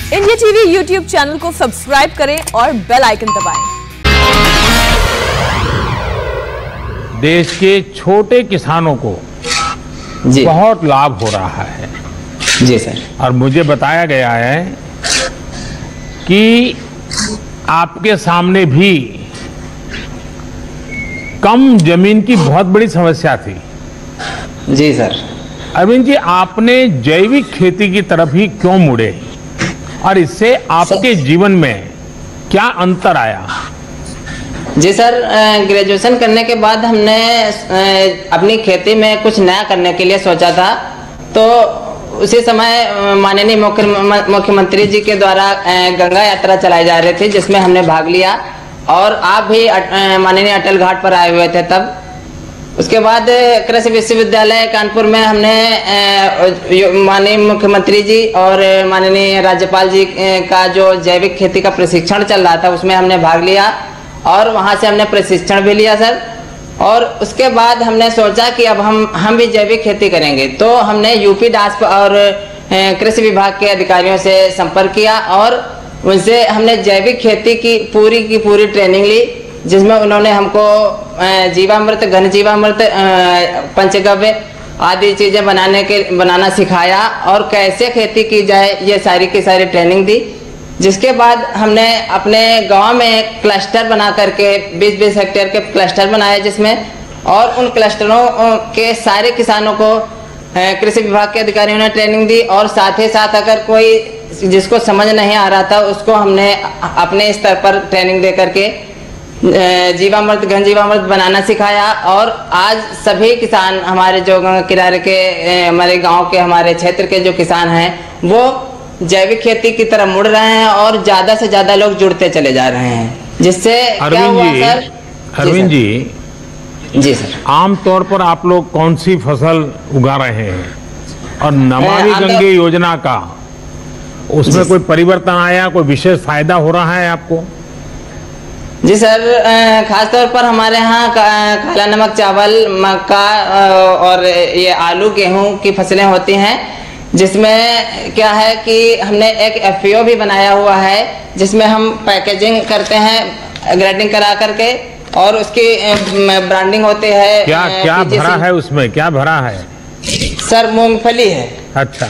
India TV YouTube channel को subscribe करें और बेल आइकन दबाएं। देश के छोटे किसानों को जी बहुत लाभ हो रहा है। जी सर। और मुझे बताया गया है कि आपके सामने भी कम जमीन की बहुत बड़ी समस्या थी। जी सर। अरविंद जी, आपने जैविक खेती की तरफ ही क्यों मुड़े और इससे आपके जीवन में क्या अंतर आया? जी सर, ग्रेजुएशन करने के बाद हमने अपनी खेती में कुछ नया करने के लिए सोचा था। तो उसी समय माननीय मुख्यमंत्री जी के द्वारा गंगा यात्रा चलाई जा रही थी, जिसमें हमने भाग लिया और आप भी माननीय अटल घाट पर आए हुए थे तब। उसके बाद कृषि विश्वविद्यालय कानपुर में हमने माननीय मुख्यमंत्री जी और माननीय राज्यपाल जी का जो जैविक खेती का प्रशिक्षण चल रहा था उसमें हमने भाग लिया और वहां से हमने प्रशिक्षण भी लिया सर। और उसके बाद हमने सोचा कि अब हम भी जैविक खेती करेंगे। तो हमने यूपी डास्प और कृषि विभाग के अधिकारियों से संपर्क किया और उनसे हमने जैविक खेती की पूरी ट्रेनिंग ली, जिसमें उन्होंने हमको जीवामृत, घन जीवामृत, पंचगव्य आदि चीजें बनाना सिखाया और कैसे खेती की जाए ये सारी की सारी ट्रेनिंग दी। जिसके बाद हमने अपने गांव में क्लस्टर बना करके 20-20 हेक्टेयर के क्लस्टर बनाए, जिसमें और उन क्लस्टरों के सारे किसानों को कृषि विभाग के अधिकारियों ने ट्रेनिंग दी और साथ ही साथ अगर कोई जिसको समझ नहीं आ रहा था उसको हमने अपने स्तर पर ट्रेनिंग दे करके जीवामृत, घन जीवामृत बनाना सिखाया। और आज सभी किसान हमारे जो किनारे के हमारे गांव के हमारे क्षेत्र के जो किसान हैं वो जैविक खेती की तरफ मुड़ रहे हैं और ज्यादा से ज्यादा लोग जुड़ते चले जा रहे हैं, जिससे क्या हुआ सर? अरविंद जी, जी सर, आमतौर पर आप लोग कौन सी फसल उगा रहे हैं और नमामि गंगे योजना का उसमें कोई परिवर्तन आया, कोई विशेष फायदा हो रहा है आपको? जी सर, खासतौर पर हमारे यहाँ काला नमक चावल, मक्का और ये आलू गेहूं की फसलें होती हैं, जिसमें क्या है कि हमने एक FPO भी बनाया हुआ है, जिसमें हम पैकेजिंग करते हैं ग्रेडिंग करा करके और उसकी ब्रांडिंग होती है। क्या भरा है उसमें, क्या भरा है? सर मूंगफली है। अच्छा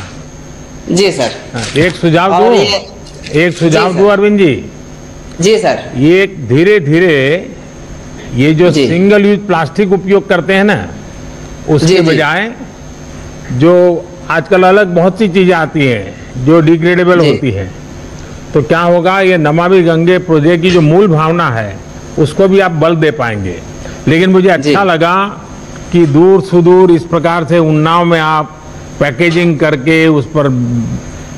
जी सर। एक सुझाव दूं अरविंद जी। जी सर। ये धीरे धीरे ये जो सिंगल यूज प्लास्टिक उपयोग करते हैं ना, उसके बजाय जो आजकल अलग बहुत सी चीजें आती हैं जो डिग्रेडेबल होती है, तो क्या होगा, ये नमामि गंगे प्रोजेक्ट की जो मूल भावना है उसको भी आप बल दे पाएंगे। लेकिन मुझे अच्छा लगा कि दूर सुदूर इस प्रकार से उन्नाव में आप पैकेजिंग करके उस पर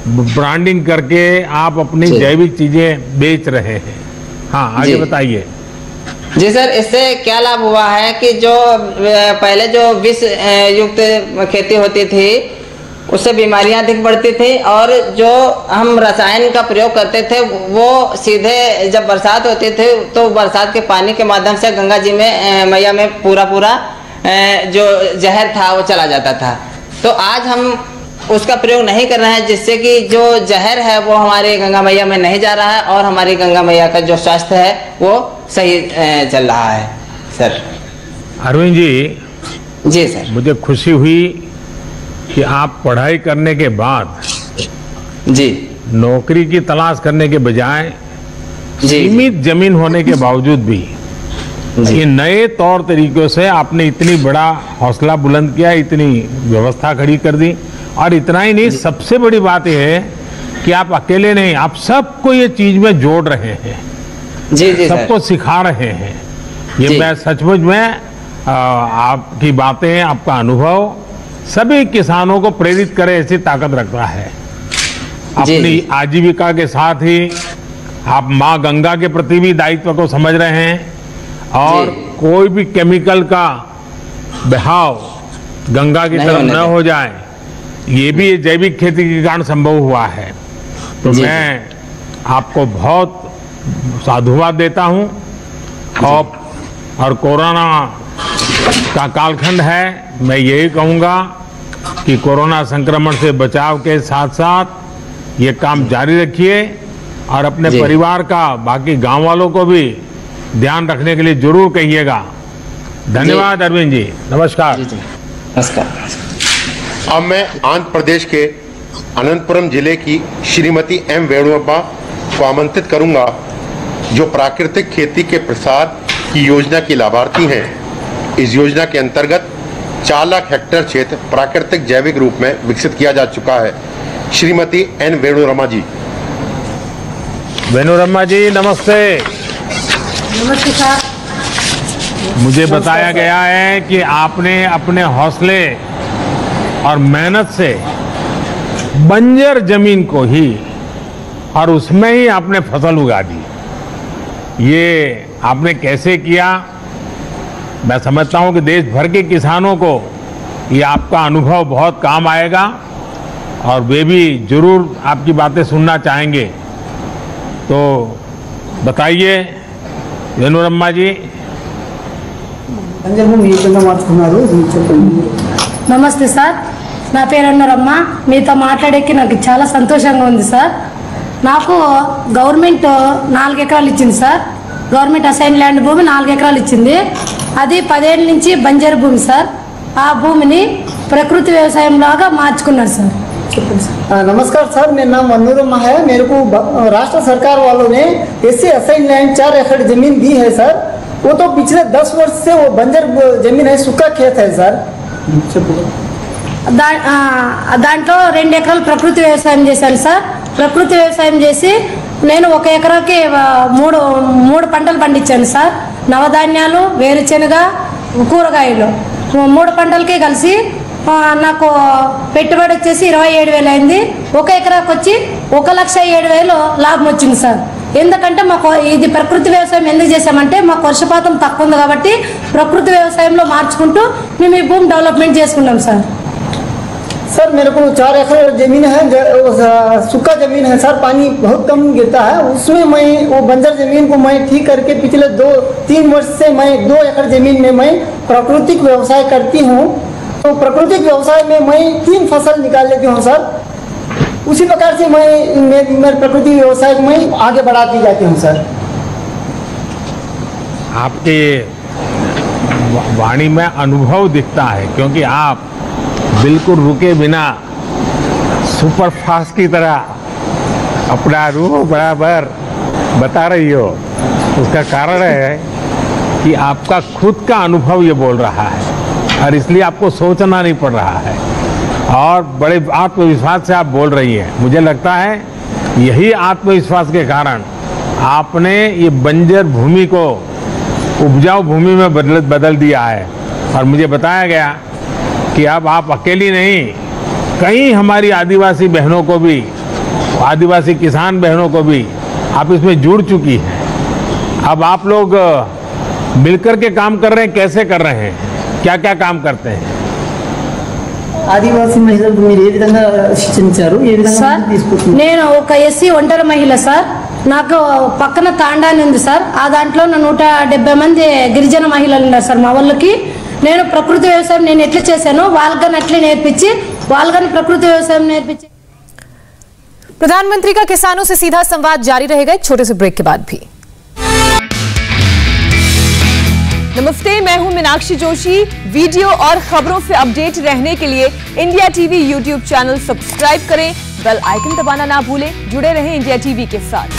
ब्रांडिंग करके आप अपनी जैविक चीजें बेच रहे हैं। हाँ, आगे बताइए। जी सर, इससे क्या लाभ हुआ है कि जो पहले जो विष युक्त खेती होती थी उससे बीमारियां अधिक बढ़ती थी और जो हम रसायन का प्रयोग करते थे वो सीधे जब बरसात होती थी तो बरसात के पानी के माध्यम से गंगा जी में मैया में पूरा जो जहर था वो चला जाता था। तो आज हम उसका प्रयोग नहीं कर रहे हैं, जिससे कि जो जहर है वो हमारे गंगा मैया में नहीं जा रहा है और हमारी गंगा मैया का जो स्वास्थ्य है वो सही चल रहा है सर। अरविंद जी। जी सर। मुझे खुशी हुई कि आप पढ़ाई करने के बाद नौकरी की तलाश करने के बजाय सीमित जमीन होने के बावजूद भी ये नए तौर तरीकों से आपने इतनी बड़ा हौसला बुलंद किया, इतनी व्यवस्था खड़ी कर दी। और इतना ही नहीं, सबसे बड़ी बात यह है कि आप अकेले नहीं, आप सबको ये चीज में जोड़ रहे हैं, सबको सिखा रहे हैं। ये मैं सचमुच में आपकी बातें, आपका अनुभव सभी किसानों को प्रेरित करे ऐसी ताकत रखता है। अपनी आजीविका के साथ ही आप माँ गंगा के प्रति भी दायित्व को समझ रहे हैं और कोई भी केमिकल का बहाव गंगा की तरफ न हो जाए, ये भी जैविक खेती के कारण संभव हुआ है। तो मैं आपको बहुत साधुवाद देता हूं। और कोरोना का कालखंड है, मैं यही कहूंगा कि कोरोना संक्रमण से बचाव के साथ साथ ये काम जारी रखिए और अपने जी। परिवार का, बाकी गांव वालों को भी ध्यान रखने के लिए जरूर कहिएगा। धन्यवाद अरविंद जी, नमस्कार। जी नमस्कार। अब मैं आंध्र प्रदेश के अनंतपुरम जिले की श्रीमती एम वेणुअप्पा को आमंत्रित करूंगा, जो प्राकृतिक खेती के प्रसार की योजना की लाभार्थी हैं। इस योजना के अंतर्गत 4 लाख हेक्टेयर क्षेत्र प्राकृतिक जैविक रूप में विकसित किया जा चुका है। श्रीमती एन वेणुरमा जी। वेणुरमा जी नमस्ते। नमस्ते सर। मुझे बताया गया है कि आपने अपने हौसले और मेहनत से बंजर जमीन को ही और उसमें ही आपने फसल उगा दी। ये आपने कैसे किया? मैं समझता हूं कि देश भर के किसानों को ये आपका अनुभव बहुत काम आएगा और वे भी जरूर आपकी बातें सुनना चाहेंगे। तो बताइए वेणुरमा जी। నమస్తే సార్, నా పేరు అన్నరమ్మ. మీతో మాట్లాడేకి నాకు చాలా సంతోషంగా ఉంది సార్. నాకు గవర్నమెంట్ 4 ఎకరాలు ఇచ్చింది సార్. గవర్నమెంట్ అసైన్ ల్యాండ్ భూమి 4 ఎకరాలు ఇచ్చింది. అది 10 ఏళ్ళ నుంచి బంజరు భూమి సార్. ఆ భూమిని ప్రకృతి వ్యవసాయం లాగా మార్చుకున్నారు సార్. नमस्कार सर, मेरा नाम मनोरमा है। मेरे को राष्ट्र सरकार वालों ने ऐसे असाइन लैंड 4 एकड़ जमीन दी है सर। वो तो पिछले 10 वर्ष से वो बंजर जमीन है, सूखा खेत है सर। దాంట్లో 2 ఎకరాలు ప్రకృతి వ్యవసాయం చేశాను సార్. ప్రకృతి వ్యవసాయం చేసి నేను 1 ఎకరాకి 3 పంటలు పండించాను సార్. నవధాన్యాలు, వేరుశెనగ, కూరగాయలు 3 పంటలకి కలిసి నాకు పెట్టుబడి వచ్చేసి 27,000 అయింది. 1 ఎకరాకి వచ్చి 1,07,000 లాభం వచ్చింది సార్. ఎందుకంటే మాకు ఇది ప్రకృతి వ్యవసాయం ఎందుకు చేసామంటే మాకు వర్షపాతం తక్కువ ఉంది కాబట్టి ప్రకృతి వ్యవసాయంలో మార్చుకుంటూ మేము ఈ భూమి డెవలప్మెంట్ చేసుకున్నాం సార్. सर मेरे को 4 एकड़ जमीन है, सूखा जमीन है सर, पानी बहुत कम गिरता है। उसमें मैं वो बंजर जमीन को मैं ठीक करके पिछले 2-3 वर्ष से मैं 2 एकड़ जमीन में मैं प्राकृतिक व्यवसाय करती हूँ। तो प्राकृतिक व्यवसाय में मैं 3 फसल निकाल लेती हूँ सर। उसी प्रकार से मैं मेरे प्रकृति व्यवसाय को मैं आगे बढ़ाती जाती हूँ सर। आपके वाणी में अनुभव दिखता है, क्योंकि आप बिल्कुल रुके बिना सुपर फास्ट की तरह अपना रूह बराबर बता रही हो। उसका कारण है कि आपका खुद का अनुभव ये बोल रहा है और इसलिए आपको सोचना नहीं पड़ रहा है और बड़े आत्मविश्वास से आप बोल रही हैं। मुझे लगता है यही आत्मविश्वास के कारण आपने ये बंजर भूमि को उपजाऊ भूमि में बदल दिया है। और मुझे बताया गया कि अब आप अकेली नहीं, कई हमारी आदिवासी बहनों को भी, आदिवासी किसान बहनों को भी आप इसमें जुड़ चुकी हैं। अब आप लोग मिलकर के काम कर रहे हैं, कैसे कर रहे हैं, क्या क्या काम करते हैं? ఆదివాసీ మహిళలకు మీరు ఏ విధంగా శిక్షించారు, ఏ విధంగా సార్ తీసుకుంటున్నారు? నేను ఒక ఎస్సీ ఒంటరి మహిళ సార్. నాకు పక్కన తాండాని ఉంది సార్. ఆ దాంట్లో 170 మంది గిరిజన మహిళలు ఉన్నారు సార్ మా వాళ్ళకి. నేను ప్రకృతి వ్యవసాయం నేను ఎట్లా చేశానో వాళ్ళకని అట్లే నేర్పించి వాళ్ళకని ప్రకృతి వ్యవసాయం నేర్పించి। प्रधानमंत्री का किसानों से सीधा संवाद जारी रहेगा एक छोटे से ब्रेक के बाद भी। नमस्ते, मैं हूं मीनाक्षी जोशी। वीडियो और खबरों से अपडेट रहने के लिए India TV YouTube channel subscribe करें, बेल आइकन दबाना ना भूलें। जुड़े रहें इंडिया टीवी के साथ।